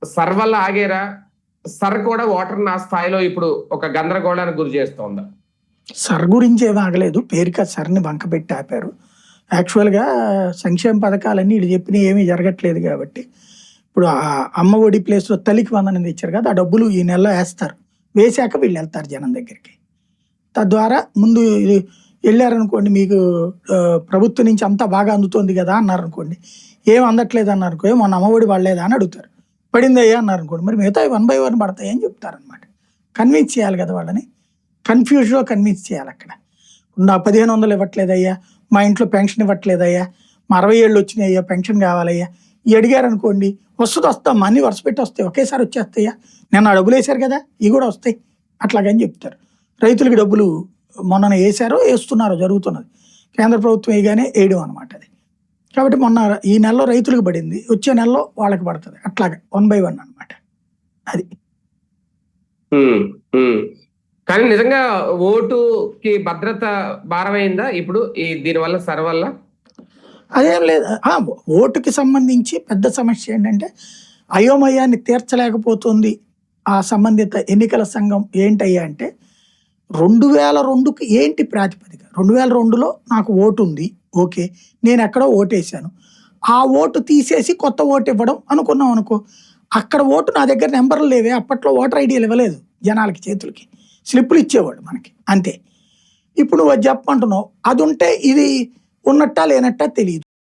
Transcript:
Sir వల్ల ఆగేరా? Sir కూడా ఓటర్‌ని ఆ స్థాయిలో ఇప్పుడు ఒక గందరగోళానికి గురి చేస్తోందా? సర్ గురించి ఏమి ఆగలేదు. పేరుకి ఆ సర్‌ని బంకపెట్టి ఆపారు. యాక్చువల్‌గా సంక్షేమ పథకాలన్నీ ఈళ్ళు చెప్పినయి ఏమీ జరగట్లేదు గాబట్టి, ఇప్పుడు అమ్మ ఒడి ప్లేస్‌లో తల్లికి వందనం తెచ్చారు కదా! ఆ డబ్బులు ఈ నెలలో ఏస్తారు. వేశాక వీళ్ళెళ్తారు జనం దగ్గరికి. తద్వారా ముందు ఇది ఎళ్లారనుకోండి మీకు ప్రభుత్వం నుంచి అంతా బాగా అందుతోంది గదా! అన్నారనుకోండి. ఏం అందట్లేదు అన్నారనుకో, మొన్న అమ్మఒడి పడలేదా అని అడుగుతారు. పడిందయ్యా అన్నారనుకోండి. మరి మిగతావి 1 బై 1 పడతాయి అని చెప్తారనమాట. కన్విన్స్ చేయాలి కదా వాళ్ళని. కన్‌ఫ్యూజ్‌లో కన్విన్స్ చేయాలక్కడ. నాకు 1500 ఇవ్వట్లేదయ్యా, మా ఇంట్లో పెన్షన్ ఇవ్వట్లేదయ్యా, మా 60 ఏళ్ళు వచ్చినాయ్యా పెన్షన్ కావాలయ్యా, ఇయి అడిగారనుకోండి వస్తదమ్మా అన్నీ వరుసపెట్టి వస్తాయి. ఒకేసారి వచ్చేస్తాయా? నిన్న డబ్బులేశారు కదా! ఇయి కూడా వస్తాయి. అట్లాగని చెప్తారు. రైతులకి డబ్బులు మొన్ననే ఏశారో, ఏస్తున్నారో జరుగుతున్నది. కేంద్ర ప్రభుత్వం ఎయగానే ఏయడం అనమాట అది. కాబట్టి మొన్న ఈ నెలలో రైతులకు పడింది. వచ్చే నెలలో వాళ్ళకి పడతది. అట్లాగా 1 బై 1 అనమాట. అది. హ్మ్. హ్మ్. కానీ నిజంగా ఓటుకి భద్రత భారమైందా ఇప్పుడు దీనివల్ల సర్ వల్ల? అదేం లేదు. ఓటుకి సంబంధించి పెద్ద సమస్య ఏంటంటే, అయోమయాన్ని తీర్చలేకపోతుంది ఆ సంబంధిత ఎన్నికల సంఘం ఏంటయ్యా అంటే, 2002కి ఏంటి ప్రాతిపదిక? 2002లో నాకు ఓటుంది. ఓకే. నేనెక్కడో ఓటేశాను. ఆ ఓటు తీసేసి కొత్త ఓటు ఇవ్వడం అనుకున్నాం అనుకో. అక్కడ ఓటు నా దగ్గర నంబర్లు లేవే. అప్పట్లో ఓటర్ ఐడీలు ఇవ్వలేదు జనాలకి చేతులకి. స్లిప్పులు ఇచ్చేవాడు మనకి. అంతే. ఇప్పుడు నువ్వు అది చెప్పమంటున్నావు. అదుంటే ఇది ఉన్నట్టా లేనట్టా తెలీదు.